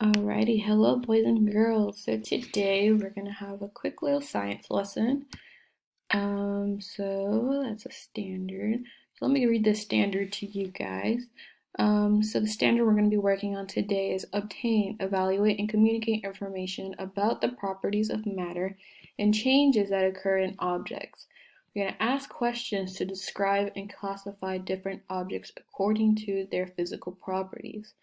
Alrighty, hello boys and girls. So today we're gonna have a quick little science lesson. So that's a standard. So let me read the standard to you guys. So the standard we're gonna be working on today is obtain, evaluate, and communicate information about the properties of matter and changes that occur in objects. We're gonna ask questions to describe and classify different objects according to their physical properties.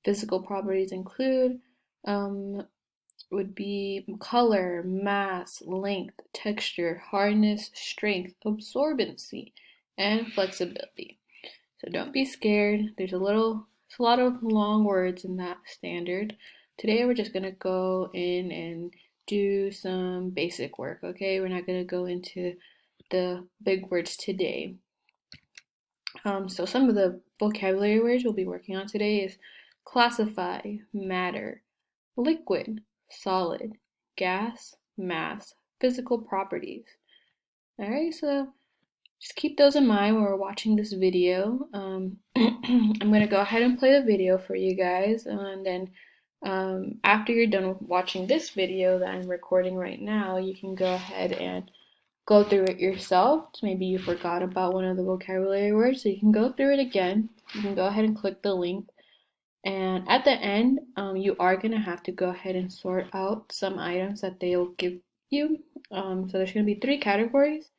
Physical properties include um, would be color, mass, length, texture, hardness, strength, absorbency, and flexibility. So don't be scared. There's a lot of long words in that standard. Today we're just gonna go in and do some basic work, okay? We're not gonna go into the big words today. So some of the vocabulary words we'll be working on today is classify, matter, liquid, solid, gas, mass, physical properties. Alright, so just keep those in mind when we're watching this video. I'm going to go ahead and play the video for you guys, and then after you're done watching this video that I'm recording right now, you can go ahead and go through it yourself. So maybe you forgot about one of the vocabulary words, so you can go through it again. You can go ahead and click the link. And at the end, you are going to have to go ahead and sort out some items that they'll give you. So there's going to be 3 categories.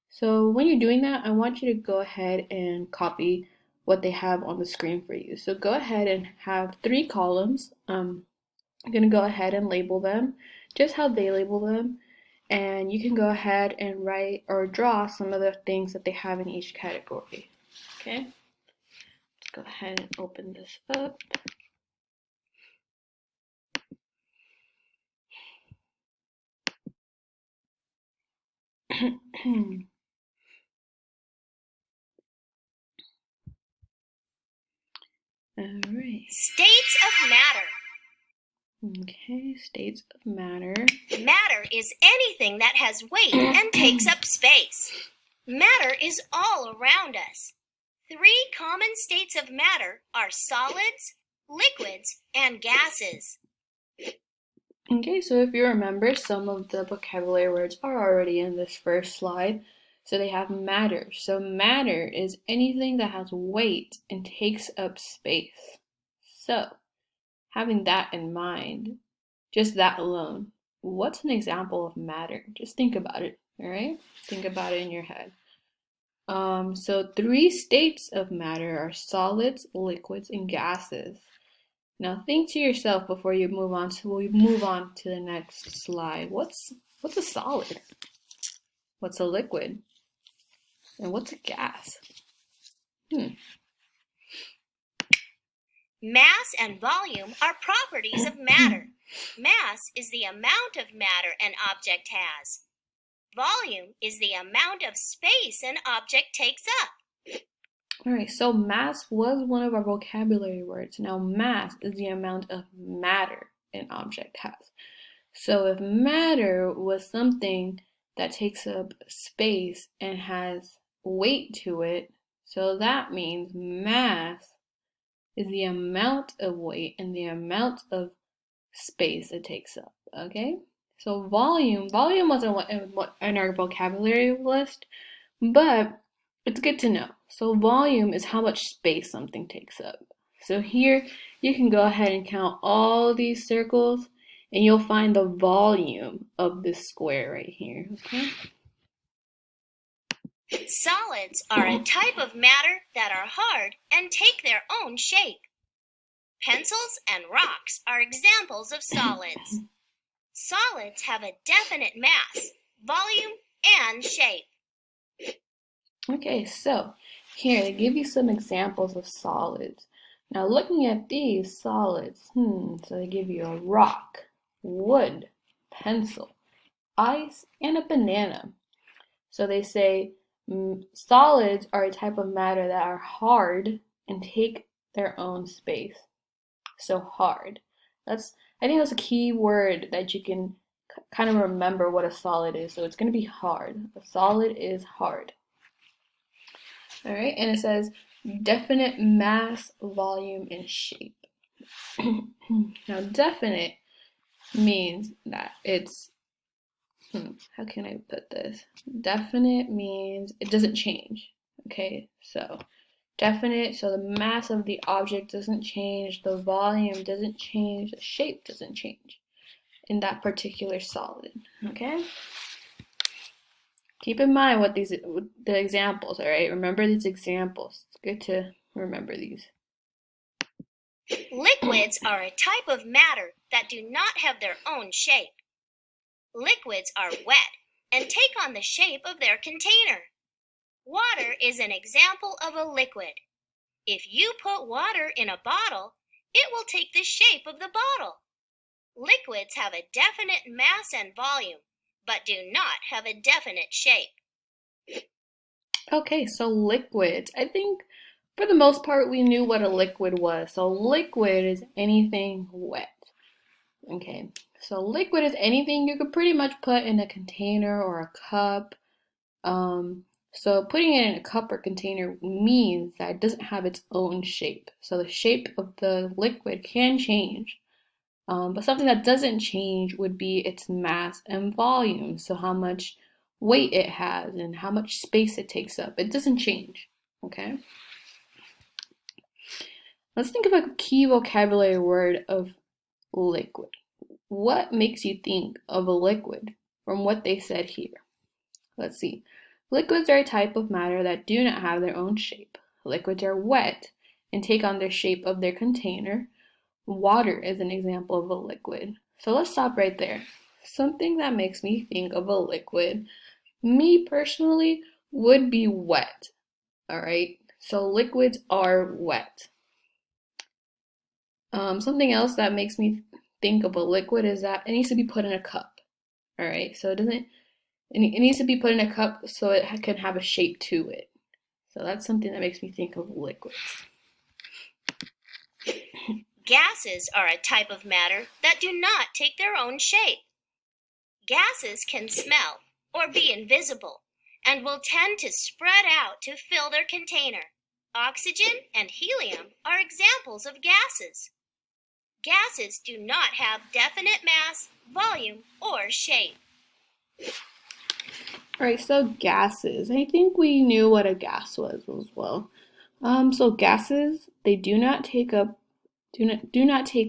So when you're doing that, I want you to go ahead and copy what they have on the screen for you. So go ahead and have 3 columns. I'm going to go ahead and label them just how they label them. And you can go ahead and write or draw some of the things that they have in each category. Okay? Let's go ahead and open this up. Alright. States of matter. Okay, states of matter. Matter is anything that has weight and takes up space. Matter is all around us. 3 common states of matter are solids, liquids, and gases. Okay, so if you remember, some of the vocabulary words are already in this first slide. So they have matter. So matter is anything that has weight and takes up space. So having that in mind, just that alone, what's an example of matter? Just think about it, all right? Think about it in your head. So 3 states of matter are solids, liquids, and gases. Now think to yourself before we move on to the next slide. What's a solid? What's a liquid? And what's a gas? Mass and volume are properties of matter. Mass is the amount of matter an object has. Volume is the amount of space an object takes up. Alright, so mass was one of our vocabulary words. Now mass is the amount of matter an object has. So if matter was something that takes up space and has weight to it, so that means mass is the amount of weight and the amount of space it takes up, okay? So volume wasn't in our vocabulary list, but it's good to know. So volume is how much space something takes up. So here you can go ahead and count all these circles and you'll find the volume of this square right here, okay? Solids are a type of matter that are hard and take their own shape. Pencils and rocks are examples of solids. Solids have a definite mass, volume, and shape. Okay, so here they give you some examples of solids. Now looking at these solids, so they give you a rock, wood, pencil, ice, and a banana. So they say solids are a type of matter that are hard and take their own space. So hard. I think that's a key word that you can kind of remember what a solid is. So it's going to be hard. A solid is hard. All right, and it says definite mass, volume, and shape. Now, definite means that it's, how can I put this? Definite means it doesn't change. Okay, so definite, so the mass of the object doesn't change, the volume doesn't change, the shape doesn't change in that particular solid. Okay? Keep in mind what the examples, all right? Remember these examples. It's good to remember these. Liquids are a type of matter that do not have their own shape. Liquids are wet and take on the shape of their container. Water is an example of a liquid. If you put water in a bottle, it will take the shape of the bottle. Liquids have a definite mass and volume, but do not have a definite shape. Okay, so liquids. I think for the most part we knew what a liquid was. So liquid is anything wet. Okay, so liquid is anything you could pretty much put in a container or a cup. So putting it in a cup or container means that it doesn't have its own shape. So the shape of the liquid can change. But something that doesn't change would be its mass and volume. So how much weight it has and how much space it takes up. It doesn't change. Okay? Let's think of a key vocabulary word of liquid. What makes you think of a liquid from what they said here? Let's see. Liquids are a type of matter that do not have their own shape. Liquids are wet and take on the shape of their container. Water is an example of a liquid. So let's stop right there. Something that makes me think of a liquid, me personally, would be wet. All right? So liquids are wet. Something else that makes me think of a liquid is that it needs to be put in a cup. All right? So it needs to be put in a cup so it can have a shape to it. So that's something that makes me think of liquids. Gases are a type of matter that do not take their own shape. Gases can smell or be invisible and will tend to spread out to fill their container. Oxygen and helium are examples of gases. Gases do not have definite mass, volume, or shape. All right, so gases. I think we knew what a gas was as well. So gases, they do not take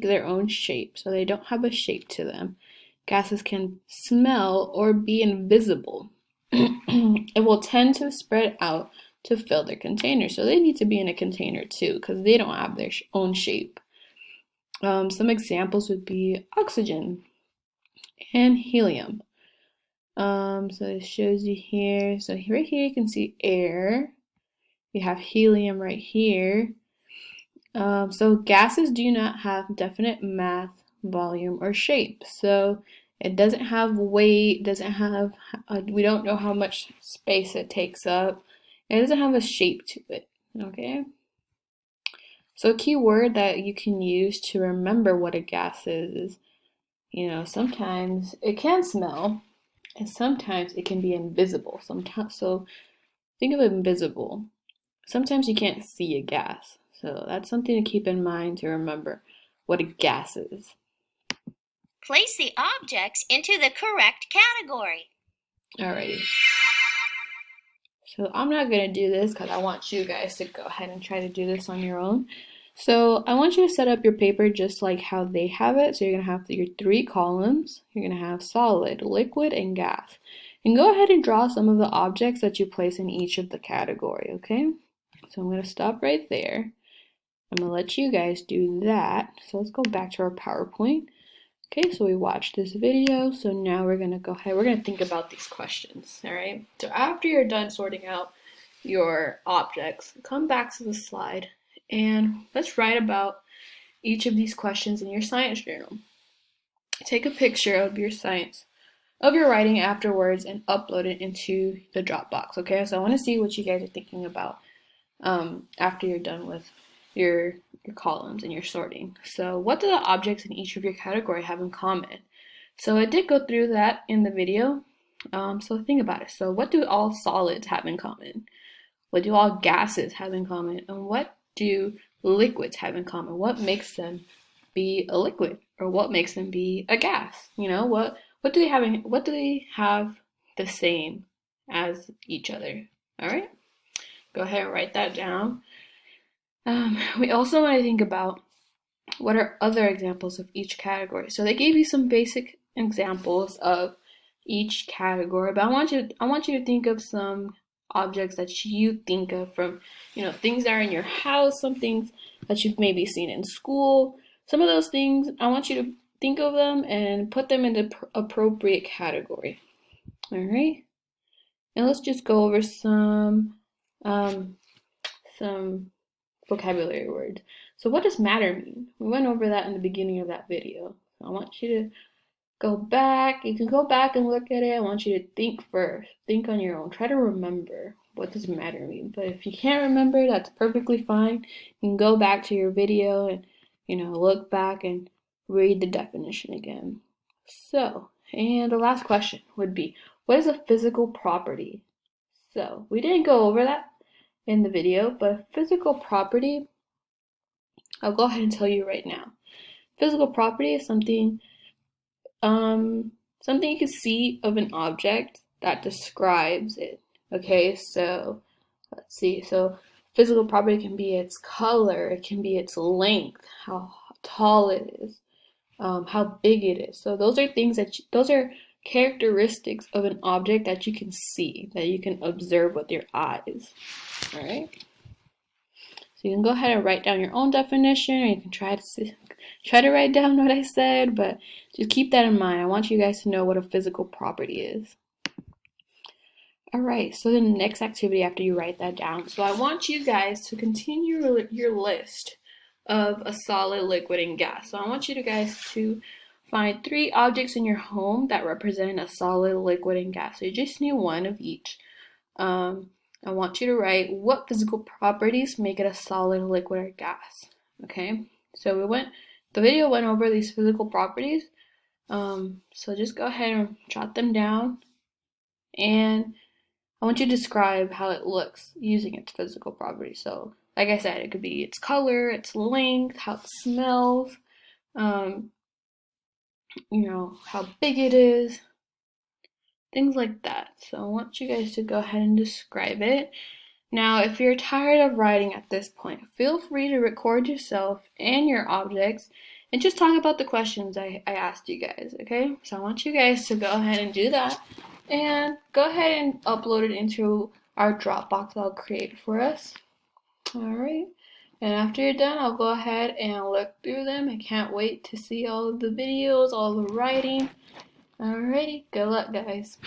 their own shape, so they don't have a shape to them. Gases can smell or be invisible. It will tend to spread out to fill their container, so they need to be in a container too, because they don't have their own shape. Some examples would be oxygen and helium. So it shows you here. So right here you can see air. You have helium right here. So gases do not have definite mass, volume, or shape. So it doesn't have weight, we don't know how much space it takes up. It doesn't have a shape to it, okay? So a key word that you can use to remember what a gas is, sometimes it can smell, and sometimes it can be invisible. So think of invisible. Sometimes you can't see a gas. So that's something to keep in mind to remember what a gas is. Place the objects into the correct category. Alrighty. So I'm not going to do this because I want you guys to go ahead and try to do this on your own. So I want you to set up your paper just like how they have it. So you're going to have your 3 columns. You're going to have solid, liquid, and gas. And go ahead and draw some of the objects that you place in each of the category, okay? So I'm going to stop right there. I'm going to let you guys do that. So let's go back to our PowerPoint. Okay, so we watched this video. So now we're going to go ahead. We're going to think about these questions, all right? So after you're done sorting out your objects, come back to the slide and let's write about each of these questions in your science journal. Take a picture of your writing afterwards and upload it into the Dropbox, okay? So I want to see what you guys are thinking about after you're done with your columns and your sorting. So what do the objects in each of your category have in common? So I did go through that in the video. So think about it. So what do all solids have in common? What do all gases have in common? And what do liquids have in common? What makes them be a liquid, or what makes them be a gas? You know, what do they have the same as each other? All right, go ahead and write that down. We also want to think about what are other examples of each category. So they gave you some basic examples of each category, but I want you to think of some objects that you think of from, things that are in your house, some things that you've maybe seen in school. Some of those things, I want you to think of them and put them in the appropriate category. All right? And let's just go over some vocabulary words. So what does matter mean? We went over that in the beginning of that video. I want you to go back. You can go back and look at it. I want you to think first. Think on your own. Try to remember what does matter mean. But if you can't remember, that's perfectly fine. You can go back to your video and, look back and read the definition again. So, and the last question would be, what is a physical property? So, we didn't go over that in the video, but a physical property, I'll go ahead and tell you right now. Physical property is something you can see of an object that describes it. Okay, so let's see. So physical property can be its color, it can be its length, how tall it is, how big it is. So those are those are characteristics of an object that you can see, that you can observe with your eyes. All right. So you can go ahead and write down your own definition, or you can try to write down what I said, but just keep that in mind. I want you guys to know what a physical property is. All right, so the next activity after you write that down. So I want you guys to continue your list of a solid, liquid, and gas. So I want you guys to find 3 objects in your home that represent a solid, liquid, and gas. So you just need one of each. I want you to write what physical properties make it a solid, liquid, or gas. Okay, so the video went over these physical properties. So just go ahead and jot them down, and I want you to describe how it looks using its physical properties. So, like I said, it could be its color, its length, how it smells, how big it is, things like that. So I want you guys to go ahead and describe it. Now, if you're tired of writing at this point, feel free to record yourself and your objects and just talk about the questions I asked you guys, okay? So I want you guys to go ahead and do that, and go ahead and upload it into our Dropbox I'll create for us. All right. And after you're done, I'll go ahead and look through them. I can't wait to see all of the videos, all the writing. Alrighty, good luck, guys.